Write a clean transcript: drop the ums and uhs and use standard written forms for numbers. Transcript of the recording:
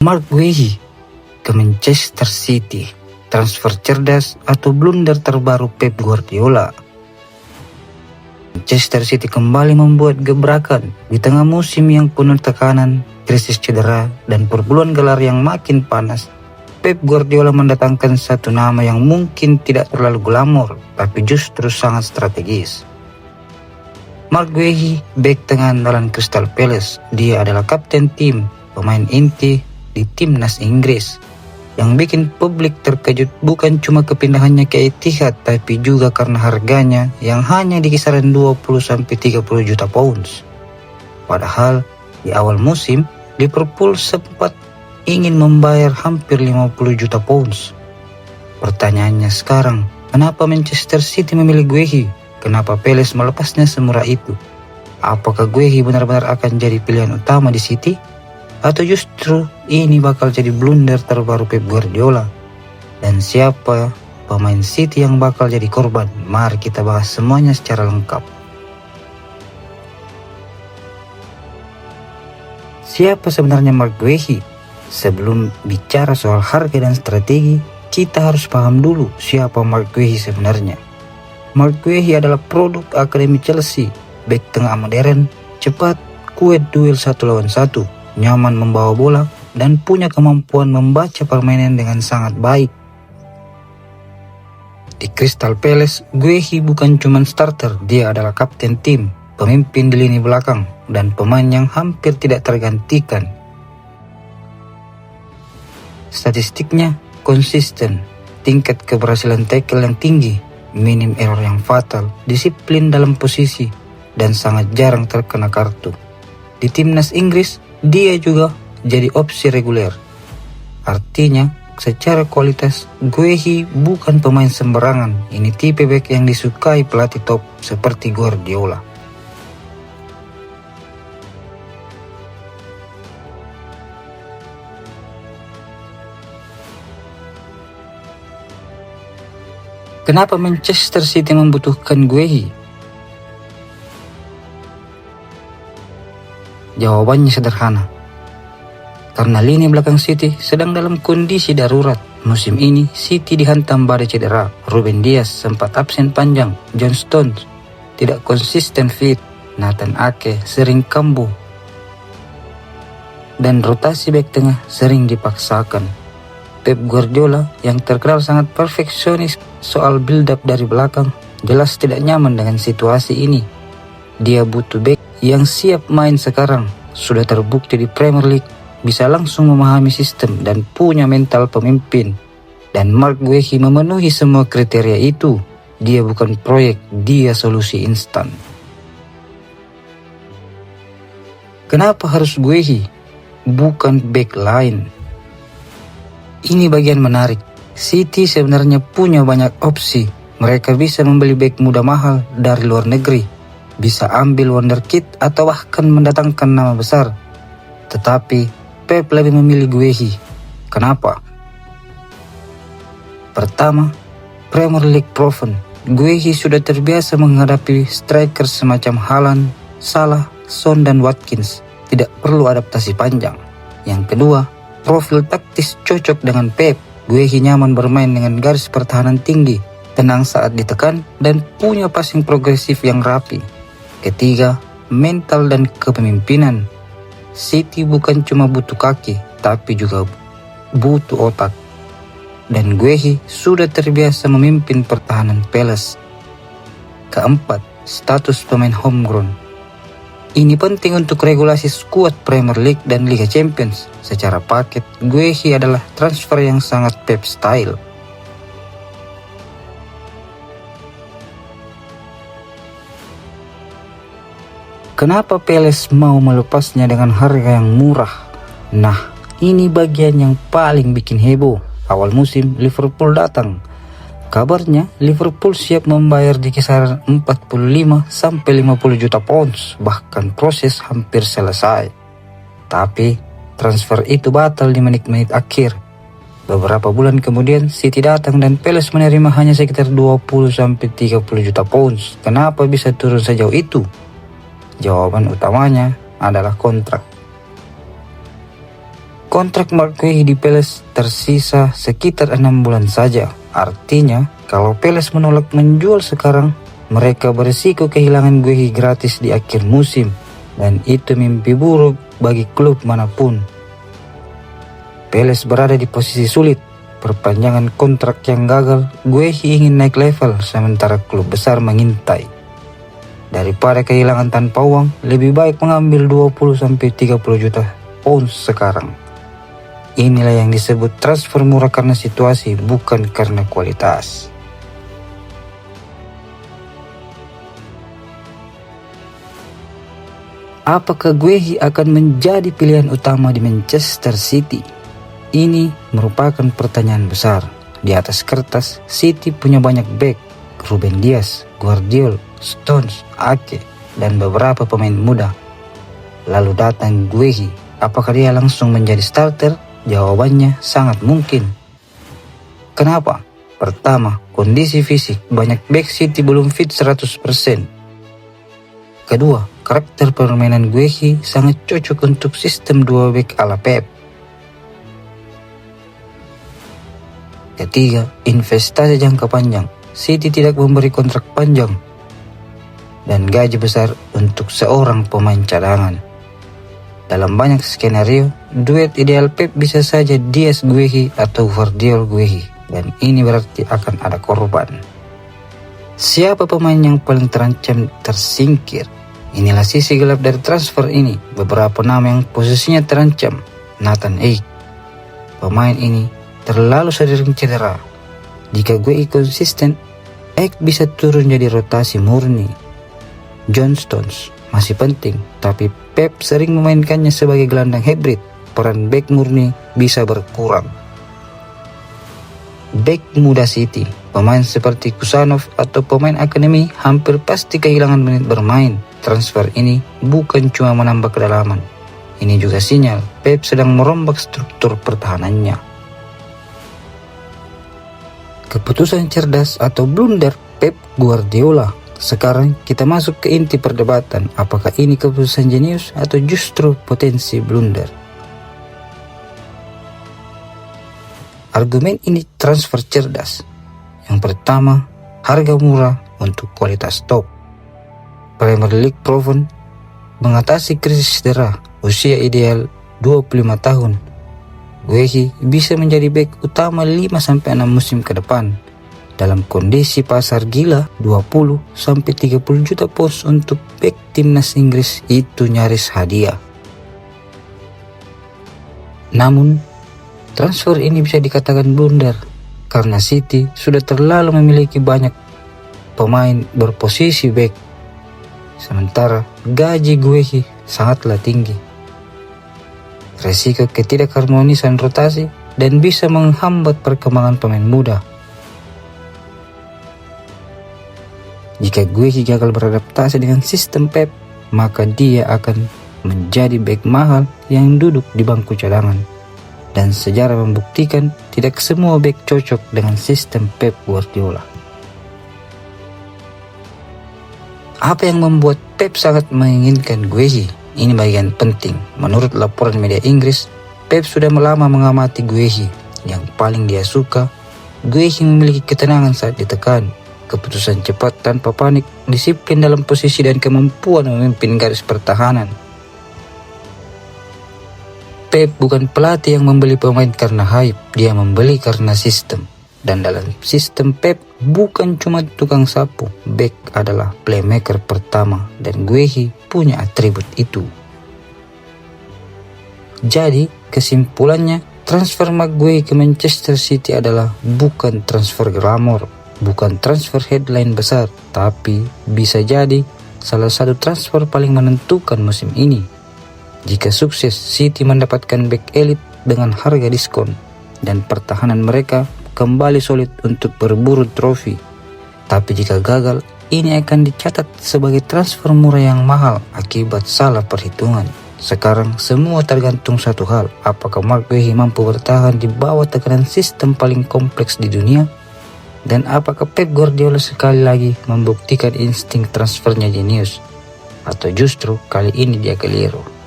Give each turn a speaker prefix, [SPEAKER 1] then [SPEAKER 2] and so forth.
[SPEAKER 1] Mark Guehi ke Manchester City, transfer cerdas atau blunder terbaru Pep Guardiola? Manchester City kembali membuat gebrakan di tengah musim yang penuh tekanan, krisis cedera, dan perburuan gelar yang makin panas. Pep Guardiola mendatangkan satu nama yang mungkin tidak terlalu glamor, tapi justru sangat strategis. Mark Guehi, bek tengah andalan Crystal Palace. Dia adalah kapten tim, pemain inti di timnas Inggris. Yang bikin publik terkejut bukan cuma kepindahannya ke Etihad, tapi juga karena harganya yang hanya di kisaran 20-30 juta pounds. Padahal di awal musim, Liverpool sempat ingin membayar hampir 50 juta pounds. Pertanyaannya sekarang, kenapa Manchester City memilih Guehi? Kenapa Palace melepasnya semurah itu? Apakah Guehi benar-benar akan jadi pilihan utama di City? Atau justru ini bakal jadi blunder terbaru Pep Guardiola? Dan siapa pemain City yang bakal jadi korban? Mari kita bahas semuanya secara lengkap. Siapa sebenarnya Mark Guehi? Sebelum bicara soal harga dan strategi, kita harus paham dulu siapa Mark Guehi sebenarnya. Mark Guehi adalah produk Akademi Chelsea, bek tengah modern, cepat, kuat duel 1 lawan 1, nyaman membawa bola, dan punya kemampuan membaca permainan dengan sangat baik. Di Crystal Palace, Guehi bukan cuma starter, dia adalah kapten tim, pemimpin di lini belakang, dan pemain yang hampir tidak tergantikan. Statistiknya konsisten, tingkat keberhasilan tackle yang tinggi, minim error yang fatal, disiplin dalam posisi, dan sangat jarang terkena kartu. Di timnas Inggris, dia juga jadi opsi reguler. Artinya, secara kualitas, Guehi bukan pemain sembarangan. Ini tipe bek yang disukai pelatih top seperti Guardiola. Kenapa Manchester City membutuhkan Guehi? Jawabannya sederhana. Karena lini belakang City sedang dalam kondisi darurat. Musim ini City dihantam badai cedera. Ruben Dias sempat absen panjang. John Stones tidak konsisten fit. Nathan Ake sering kambuh. Dan rotasi bek tengah sering dipaksakan. Pep Guardiola yang terkenal sangat perfeksionis soal build up dari belakang jelas tidak nyaman dengan situasi ini. Dia butuh bek yang siap main sekarang, sudah terbukti di Premier League, bisa langsung memahami sistem dan punya mental pemimpin. Dan Mark Guehi memenuhi semua kriteria itu. Dia bukan proyek, dia solusi instan. Kenapa harus Guehi? Bukan bek lain. Ini bagian menarik. City sebenarnya punya banyak opsi. Mereka bisa membeli bek muda mahal dari luar negeri, bisa ambil wonderkid atau bahkan mendatangkan nama besar. Tetapi Pep lebih memilih Guehi. Kenapa? Pertama, Premier League proven. Guehi sudah terbiasa menghadapi striker semacam Haaland, Salah, Son dan Watkins. Tidak perlu adaptasi panjang. Yang kedua, profil taktis cocok dengan Pep. Guehi nyaman bermain dengan garis pertahanan tinggi, tenang saat ditekan, dan punya passing progresif yang rapi. Ketiga, mental dan kepemimpinan. City bukan cuma butuh kaki, tapi juga butuh otak. Dan Guehi sudah terbiasa memimpin pertahanan Palace. Keempat, status pemain homegrown. Ini penting untuk regulasi skuad Premier League dan Liga Champions. Secara paket, Guehi adalah transfer yang sangat Pep style. Kenapa Palace mau melepasnya dengan harga yang murah? Nah, ini bagian yang paling bikin heboh. Awal musim Liverpool datang. Kabarnya Liverpool siap membayar di kisaran 45-50 juta pounds, bahkan proses hampir selesai. Tapi transfer itu batal di menit-menit akhir. Beberapa bulan kemudian City datang dan Palace menerima hanya sekitar 20-30 juta pounds. Kenapa bisa turun sejauh itu? Jawaban utamanya adalah kontrak. Kontrak Mark Guehi di Palace tersisa sekitar 6 bulan saja. Artinya, kalau Palace menolak menjual sekarang, mereka berisiko kehilangan Guehi gratis di akhir musim. Dan itu mimpi buruk bagi klub manapun. Palace berada di posisi sulit. Perpanjangan kontrak yang gagal, Guehi ingin naik level sementara klub besar mengintai. Daripada kehilangan tanpa uang, lebih baik mengambil 20-30 juta pounds sekarang. Inilah yang disebut transfer murah karena situasi, bukan karena kualitas. Apakah Guehi akan menjadi pilihan utama di Manchester City? Ini merupakan pertanyaan besar. Di atas kertas, City punya banyak bek, Ruben Dias, Guardiola, Stones, Ake, dan beberapa pemain muda. Lalu datang Guehi, apakah dia langsung menjadi starter? Jawabannya sangat mungkin. Kenapa? Pertama, kondisi fisik. Banyak bek City belum fit 100%. Kedua, karakter permainan Guehi sangat cocok untuk sistem 2 bek ala Pep. Ketiga, investasi jangka panjang. City tidak memberi kontrak panjang dan gaji besar untuk seorang pemain cadangan. Dalam banyak skenario, duet ideal Pep bisa saja Dias Guehi atau Guardiola Guehi, dan ini berarti akan ada korban. Siapa pemain yang paling terancam tersingkir? Inilah sisi gelap dari transfer ini. Beberapa nama yang posisinya terancam. Nathan Ake. Pemain ini terlalu sering cedera. Jika Guehi konsisten, Ake bisa turun jadi rotasi murni. John Stones masih penting, tapi Pep sering memainkannya sebagai gelandang hybrid. Peran bek murni bisa berkurang. Bek muda City, pemain seperti Kusanov atau pemain akademi hampir pasti kehilangan menit bermain. Transfer ini bukan cuma menambah kedalaman. Ini juga sinyal Pep sedang merombak struktur pertahanannya. Keputusan cerdas atau blunder Pep Guardiola. Sekarang kita masuk ke inti perdebatan. Apakah ini keputusan jenius atau justru potensi blunder? Argumen ini transfer cerdas. Yang pertama, harga murah untuk kualitas top. Premier League proven mengatasi krisis cedera. Usia ideal 25 tahun. Guehi bisa menjadi bek utama 5-6 musim ke depan. Dalam kondisi pasar gila, 20-30 juta pounds untuk bek timnas Inggris itu nyaris hadiah. Namun, transfer ini bisa dikatakan blunder karena City sudah terlalu memiliki banyak pemain berposisi bek. Sementara gaji Guehi sangatlah tinggi. Resiko ketidakharmonisan rotasi dan bisa menghambat perkembangan pemain muda. Jika Guehi gagal beradaptasi dengan sistem Pep, maka dia akan menjadi bek mahal yang duduk di bangku cadangan. Dan sejarah membuktikan tidak semua bek cocok dengan sistem Pep Guardiola. Apa yang membuat Pep sangat menginginkan Guehi? Ini bagian penting. Menurut laporan media Inggris, Pep sudah lama mengamati Guehi. Yang paling dia suka, Guehi memiliki ketenangan saat ditekan, keputusan cepat tanpa panik, disiplin dalam posisi dan kemampuan memimpin garis pertahanan. Pep bukan pelatih yang membeli pemain karena hype, dia membeli karena sistem. Dan dalam sistem Pep bukan cuma tukang sapu, bek adalah playmaker pertama dan Guehi punya atribut itu. Jadi kesimpulannya, transfer Guehi ke Manchester City adalah bukan transfer glamor, bukan transfer headline besar, tapi bisa jadi salah satu transfer paling menentukan musim ini. Jika sukses, City mendapatkan bek elit dengan harga diskon dan pertahanan mereka kembali solid untuk berburu trofi. Tapi jika gagal, ini akan dicatat sebagai transfer murah yang mahal akibat salah perhitungan. Sekarang semua tergantung satu hal, apakah Mark Guehi mampu bertahan di bawah tekanan sistem paling kompleks di dunia? Dan apakah Pep Guardiola sekali lagi membuktikan insting transfernya jenius? Atau justru kali ini dia keliru?